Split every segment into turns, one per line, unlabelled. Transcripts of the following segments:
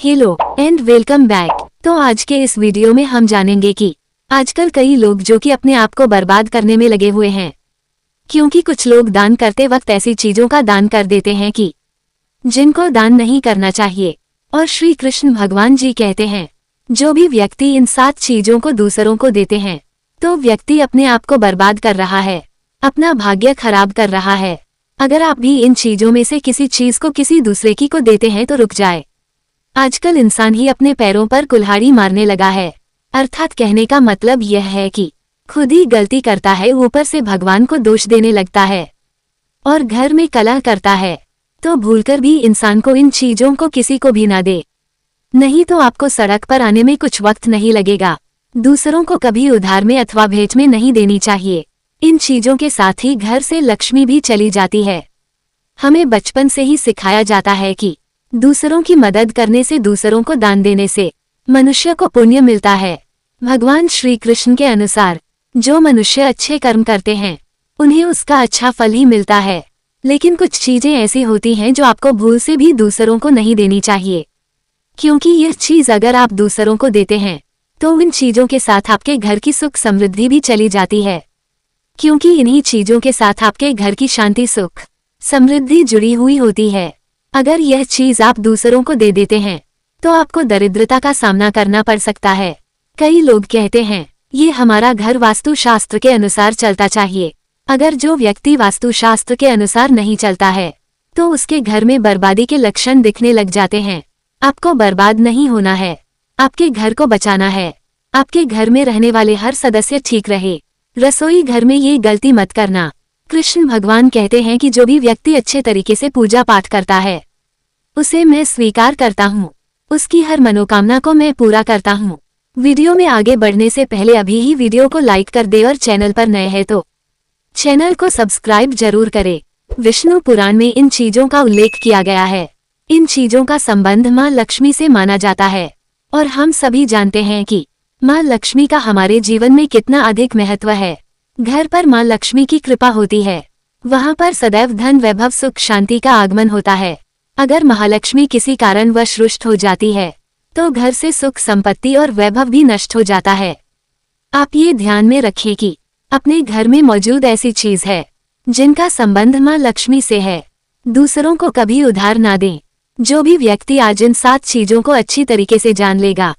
Hello and welcome back. तो आज के इस वीडियो में हम जानेंगे कि आजकल कई लोग जो कि अपने आप को बर्बाद करने में लगे हुए हैं, क्योंकि कुछ लोग दान करते वक्त ऐसी चीजों का दान कर देते हैं कि जिनको दान नहीं करना चाहिए। और श्री कृष्ण भगवान जी कहते हैं, जो भी व्यक्ति इन 7 चीजों को दूसरों को देते हैं तो व्यक्ति अपने आप को बर्बाद कर रहा है, अपना भाग्य खराब कर रहा है। अगर आप भी इन चीजों में से किसी चीज को किसी दूसरे की को देते हैं तो रुक जाए। आजकल इंसान ही अपने पैरों पर कुल्हाड़ी मारने लगा है। अर्थात कहने का मतलब यह है कि खुद ही गलती करता है, ऊपर से भगवान को दोष देने लगता है और घर में कलह करता है। तो भूलकर भी इंसान को इन चीजों को किसी को भी ना दे, नहीं तो आपको सड़क पर आने में कुछ वक्त नहीं लगेगा। दूसरों को कभी उधार में अथवा भेंट में नहीं देनी चाहिए। इन चीजों के साथ ही घर से लक्ष्मी भी चली जाती है। हमें बचपन से ही सिखाया जाता है कि दूसरों की मदद करने से, दूसरों को दान देने से मनुष्य को पुण्य मिलता है। भगवान श्री कृष्ण के अनुसार जो मनुष्य अच्छे कर्म करते हैं उन्हें उसका अच्छा फल ही मिलता है। लेकिन कुछ चीजें ऐसी होती हैं जो आपको भूल से भी दूसरों को नहीं देनी चाहिए, क्योंकि यह चीज अगर आप दूसरों को देते हैं तो इन चीजों के साथ आपके घर की सुख समृद्धि भी चली जाती है, क्योंकि इन्हीं चीजों के साथ आपके घर की शांति, सुख, समृद्धि जुड़ी हुई होती है। अगर यह चीज आप दूसरों को दे देते हैं तो आपको दरिद्रता का सामना करना पड़ सकता है। कई लोग कहते हैं, ये हमारा घर वास्तुशास्त्र के अनुसार चलता चाहिए। अगर जो व्यक्ति वास्तुशास्त्र के अनुसार नहीं चलता है तो उसके घर में बर्बादी के लक्षण दिखने लग जाते हैं। आपको बर्बाद नहीं होना है, आपके घर को बचाना है। आपके घर में रहने वाले हर सदस्य ठीक रहे। रसोई घर में ये गलती मत करना। कृष्ण भगवान कहते हैं कि जो भी व्यक्ति अच्छे तरीके से पूजा पाठ करता है उसे मैं स्वीकार करता हूँ, उसकी हर मनोकामना को मैं पूरा करता हूँ। वीडियो में आगे बढ़ने से पहले अभी ही वीडियो को लाइक कर दे और चैनल पर नए हैं तो चैनल को सब्सक्राइब जरूर करें। विष्णु पुराण में इन चीजों का उल्लेख किया गया है। इन चीजों का संबंध माँ लक्ष्मी से माना जाता है और हम सभी जानते हैं कि माँ लक्ष्मी का हमारे जीवन में कितना अधिक महत्व है। घर पर माँ लक्ष्मी की कृपा होती है, वहाँ पर सदैव धन, वैभव, सुख, शांति का आगमन होता है। अगर महालक्ष्मी किसी कारणवश रुष्ट हो जाती है तो घर से सुख, संपत्ति और वैभव भी नष्ट हो जाता है। आप ये ध्यान में रखिए कि अपने घर में मौजूद ऐसी चीज है जिनका संबंध माँ लक्ष्मी से है। दूसरों को कभी उधार ना दें। जो भी व्यक्ति आज इन 7 चीजों को अच्छी तरीके से जान लेगा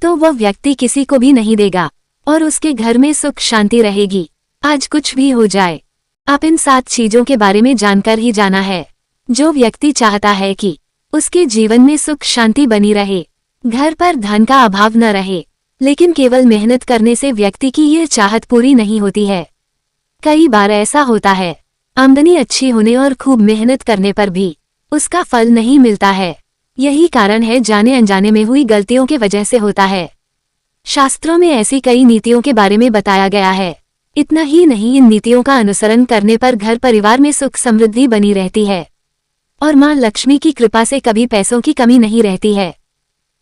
तो वह व्यक्ति किसी को भी नहीं देगा और उसके घर में सुख शांति रहेगी। आज कुछ भी हो जाए, आप इन 7 चीजों के बारे में जानकर ही जाना है। जो व्यक्ति चाहता है कि उसके जीवन में सुख शांति बनी रहे, घर पर धन का अभाव न रहे, लेकिन केवल मेहनत करने से व्यक्ति की यह चाहत पूरी नहीं होती है। कई बार ऐसा होता है, आमदनी अच्छी होने और खूब मेहनत करने पर भी उसका फल नहीं मिलता है। यही कारण है जाने अनजाने में हुई गलतियों के वजह से होता है। शास्त्रों में ऐसी कई नीतियों के बारे में बताया गया है। इतना ही नहीं, इन नीतियों का अनुसरण करने पर घर परिवार में सुख समृद्धि बनी रहती है और माँ लक्ष्मी की कृपा से कभी पैसों की कमी नहीं रहती है।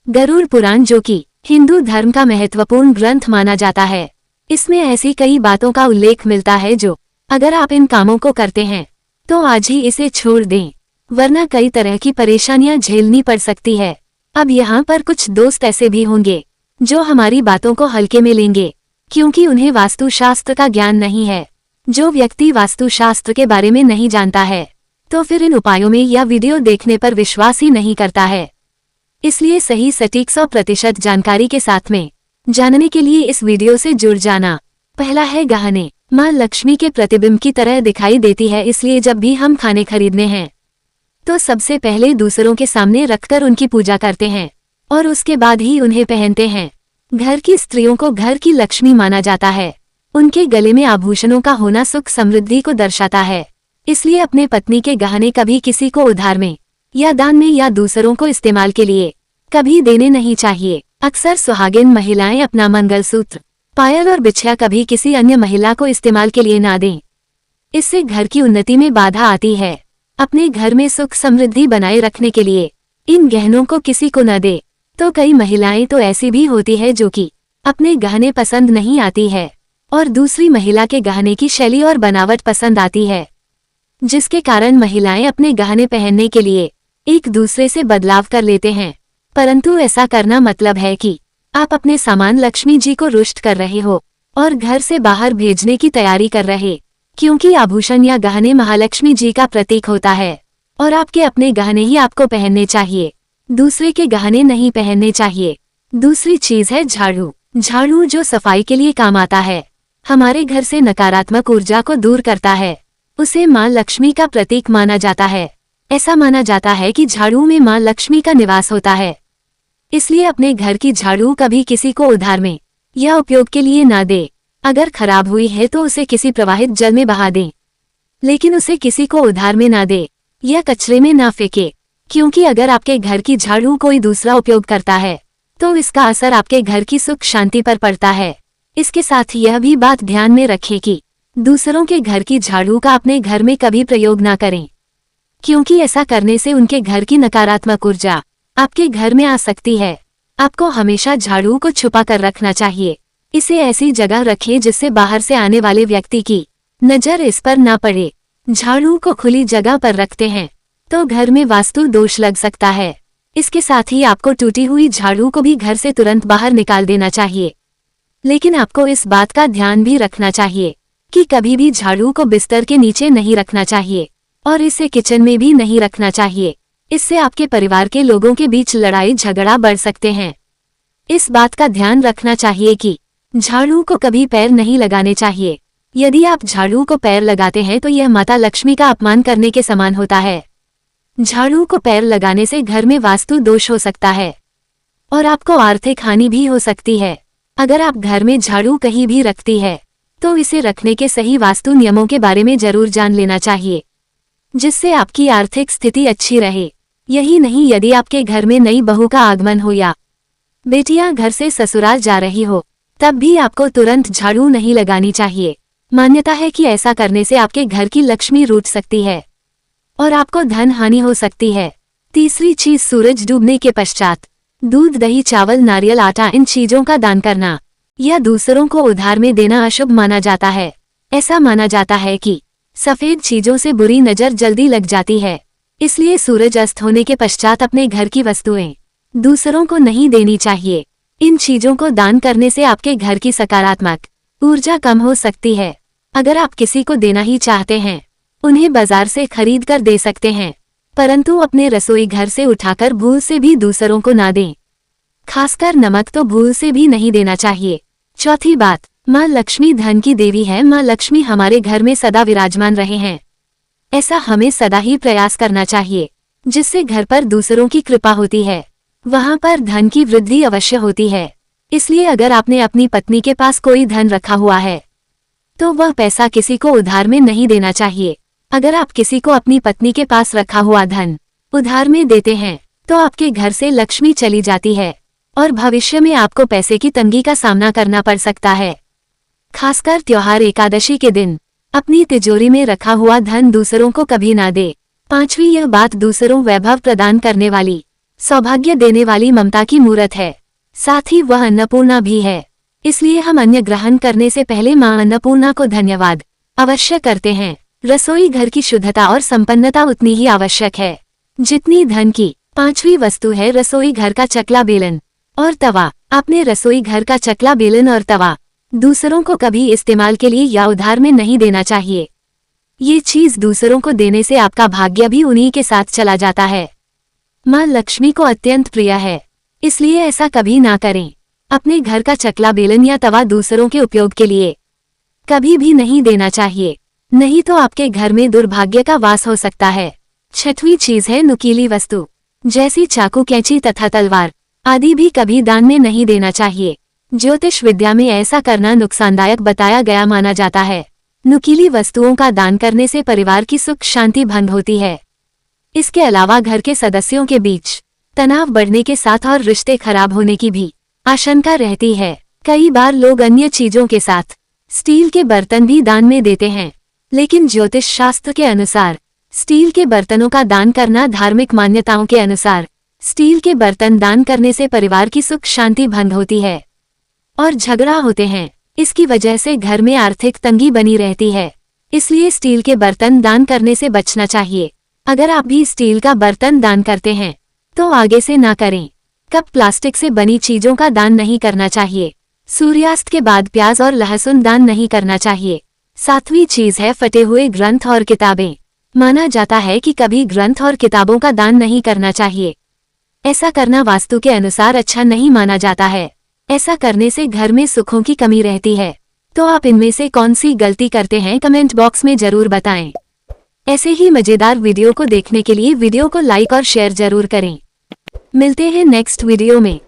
गरुड़ पुराण, जो कि हिंदू धर्म का महत्वपूर्ण ग्रंथ माना जाता है, इसमें ऐसी कई बातों का उल्लेख मिलता है जो अगर आप इन कामों को करते हैं तो आज ही इसे छोड़ दें, वरना कई तरह की परेशानियां झेलनी पड़ सकती है। अब यहाँ पर कुछ दोस्त ऐसे भी होंगे जो हमारी बातों को हल्के में लेंगे, क्योंकि उन्हें वास्तुशास्त्र का ज्ञान नहीं है। जो व्यक्ति वास्तुशास्त्र के बारे में नहीं जानता है तो फिर इन उपायों में या वीडियो देखने पर विश्वास ही नहीं करता है। इसलिए सही सटीक 100% जानकारी के साथ में जानने के लिए इस वीडियो से जुड़ जाना। पहला है गहने। माँ लक्ष्मी के प्रतिबिंब की तरह दिखाई देती है, इसलिए जब भी हम खाने खरीदने हैं तो सबसे पहले दूसरों के सामने रखकर उनकी पूजा करते हैं और उसके बाद ही उन्हें पहनते हैं। घर की स्त्रियों को घर की लक्ष्मी माना जाता है। उनके गले में आभूषणों का होना सुख समृद्धि को दर्शाता है। इसलिए अपने पत्नी के गहने कभी किसी को उधार में या दान में या दूसरों को इस्तेमाल के लिए कभी देने नहीं चाहिए। अक्सर सुहागिन महिलाएं अपना मंगलसूत्र, पायल और बिछिया कभी किसी अन्य महिला को इस्तेमाल के लिए ना दें। इससे घर की उन्नति में बाधा आती है। अपने घर में सुख समृद्धि बनाए रखने के लिए इन गहनों को किसी को न दे। तो कई महिलाएं तो ऐसी भी होती है जो कि अपने गहने पसंद नहीं आती है और दूसरी महिला के गहने की शैली और बनावट पसंद आती है, जिसके कारण महिलाएं अपने गहने पहनने के लिए एक दूसरे से बदलाव कर लेते हैं। परंतु ऐसा करना मतलब है कि आप अपने सामान लक्ष्मी जी को रुष्ट कर रहे हो और घर से बाहर भेजने की तैयारी कर रहे, क्योंकि आभूषण या गहने महालक्ष्मी जी का प्रतीक होता है और आपके अपने गहने ही आपको पहनने चाहिए, दूसरे के गहने नहीं पहनने चाहिए। दूसरी चीज है झाड़ू। झाड़ू जो सफाई के लिए काम आता है, हमारे घर से नकारात्मक ऊर्जा को दूर करता है, उसे मां लक्ष्मी का प्रतीक माना जाता है। ऐसा माना जाता है कि झाड़ू में मां लक्ष्मी का निवास होता है। इसलिए अपने घर की झाड़ू कभी किसी को उधार में या उपयोग के लिए ना दे। अगर खराब हुई है तो उसे किसी प्रवाहित जल में बहा दें, लेकिन उसे किसी को उधार में ना दे या कचरे में ना फेंके, क्योंकि अगर आपके घर की झाड़ू कोई दूसरा उपयोग करता है तो इसका असर आपके घर की सुख शांति पर पड़ता है। इसके साथ यह भी बात ध्यान में रखें कि दूसरों के घर की झाड़ू का अपने घर में कभी प्रयोग ना करें, क्योंकि ऐसा करने से उनके घर की नकारात्मक ऊर्जा आपके घर में आ सकती है। आपको हमेशा झाड़ू को छुपा कर रखना चाहिए। इसे ऐसी जगह रखें जिससे बाहर से आने वाले व्यक्ति की नजर इस पर ना पड़े। झाड़ू को खुली जगह पर रखते हैं तो घर में वास्तु दोष लग सकता है। इसके साथ ही आपको टूटी हुई झाड़ू को भी घर से तुरंत बाहर निकाल देना चाहिए। लेकिन आपको इस बात का ध्यान भी रखना चाहिए कि कभी भी झाड़ू को बिस्तर के नीचे नहीं रखना चाहिए और इसे किचन में भी नहीं रखना चाहिए। इससे आपके परिवार के लोगों के बीच लड़ाई झगड़ा बढ़ सकते हैं। इस बात का ध्यान रखना चाहिए कि झाड़ू को कभी पैर नहीं लगाने चाहिए। यदि आप झाड़ू को पैर लगाते हैं तो यह माता लक्ष्मी का अपमान करने के समान होता है। झाड़ू को पैर लगाने से घर में वास्तु दोष हो सकता है और आपको आर्थिक हानि भी हो सकती है। अगर आप घर में झाड़ू कहीं भी रखती है तो इसे रखने के सही वास्तु नियमों के बारे में जरूर जान लेना चाहिए, जिससे आपकी आर्थिक स्थिति अच्छी रहे। यही नहीं, यदि आपके घर में नई बहू का आगमन हो या बेटियां घर से ससुराल जा रही हो तब भी आपको तुरंत झाड़ू नहीं लगानी चाहिए। मान्यता है कि ऐसा करने से आपके घर की लक्ष्मी रूठ सकती है और आपको धन हानि हो सकती है। तीसरी चीज, सूरज डूबने के पश्चात दूध, दही, चावल, नारियल, आटा, इन चीजों का दान करना या दूसरों को उधार में देना अशुभ माना जाता है। ऐसा माना जाता है कि सफेद चीजों से बुरी नजर जल्दी लग जाती है, इसलिए सूरज अस्त होने के पश्चात अपने घर की वस्तुएं दूसरों को नहीं देनी चाहिए। इन चीजों को दान करने से आपके घर की सकारात्मक ऊर्जा कम हो सकती है। अगर आप किसी को देना ही चाहते हैं, उन्हें बाजार से खरीद कर दे सकते हैं, परंतु अपने रसोई घर से उठाकर भूल से भी दूसरों को ना दें। खासकर नमक तो भूल से भी नहीं देना चाहिए। चौथी बात, माँ लक्ष्मी धन की देवी है। माँ लक्ष्मी हमारे घर में सदा विराजमान रहे हैं, ऐसा हमें सदा ही प्रयास करना चाहिए, जिससे घर पर दूसरों की कृपा होती है, वहाँ पर धन की वृद्धि अवश्य होती है। इसलिए अगर आपने अपनी पत्नी के पास कोई धन रखा हुआ है तो वह पैसा किसी को उधार में नहीं देना चाहिए। अगर आप किसी को अपनी पत्नी के पास रखा हुआ धन उधार में देते हैं तो आपके घर से लक्ष्मी चली जाती है और भविष्य में आपको पैसे की तंगी का सामना करना पड़ सकता है। खासकर त्योहार एकादशी के दिन अपनी तिजोरी में रखा हुआ धन दूसरों को कभी ना दे। पांचवी, यह बात दूसरों वैभव प्रदान करने वाली, सौभाग्य देने वाली ममता की मूरत है, साथ ही वह अन्नपूर्णा भी है। इसलिए हम अन्न ग्रहण करने से पहले मां अन्नपूर्णा को धन्यवाद अवश्य करते हैं। रसोई घर की शुद्धता और संपन्नता उतनी ही आवश्यक है जितनी धन की। पांचवी वस्तु है रसोई घर का चकला बेलन और तवा। आपने रसोई घर का चकला बेलन और तवा दूसरों को कभी इस्तेमाल के लिए या उधार में नहीं देना चाहिए। ये चीज दूसरों को देने से आपका भाग्य भी उन्हीं के साथ चला जाता है। मां लक्ष्मी को अत्यंत प्रिय है, इसलिए ऐसा कभी ना करें। अपने घर का चकला बेलन या तवा दूसरों के उपयोग के लिए कभी भी नहीं देना चाहिए, नहीं तो आपके घर में दुर्भाग्य का वास हो सकता है। छठवीं चीज है नुकीली वस्तु, जैसी चाकू, कैंची तथा तलवार आदि भी कभी दान में नहीं देना चाहिए। ज्योतिष विद्या में ऐसा करना नुकसानदायक बताया गया माना जाता है। नुकीली वस्तुओं का दान करने से परिवार की सुख शांति भंग होती है। इसके अलावा घर के सदस्यों के बीच तनाव बढ़ने के साथ और रिश्ते खराब होने की भी आशंका रहती है। कई बार लोग अन्य चीजों के साथ स्टील के बर्तन भी दान में देते हैं, लेकिन ज्योतिष शास्त्र के अनुसार स्टील के बर्तनों का दान करना धार्मिक मान्यताओं के अनुसार स्टील के बर्तन दान करने से परिवार की सुख शांति भंग होती है और झगड़ा होते हैं। इसकी वजह से घर में आर्थिक तंगी बनी रहती है, इसलिए स्टील के बर्तन दान करने से बचना चाहिए। अगर आप भी स्टील का बर्तन दान करते हैं तो आगे से ना करें। कब प्लास्टिक से बनी चीजों का दान नहीं करना चाहिए। सूर्यास्त के बाद प्याज और लहसुन दान नहीं करना चाहिए। 7वीं चीज है फटे हुए ग्रंथ और किताबें। माना जाता है कि कभी ग्रंथ और किताबों का दान नहीं करना चाहिए। ऐसा करना वास्तु के अनुसार अच्छा नहीं माना जाता है। ऐसा करने से घर में सुखों की कमी रहती है। तो आप इनमें से कौन सी गलती करते हैं कमेंट बॉक्स में जरूर बताएं। ऐसे ही मजेदार वीडियो को देखने के लिए वीडियो को लाइक और शेयर जरूर करें। मिलते हैं नेक्स्ट वीडियो में।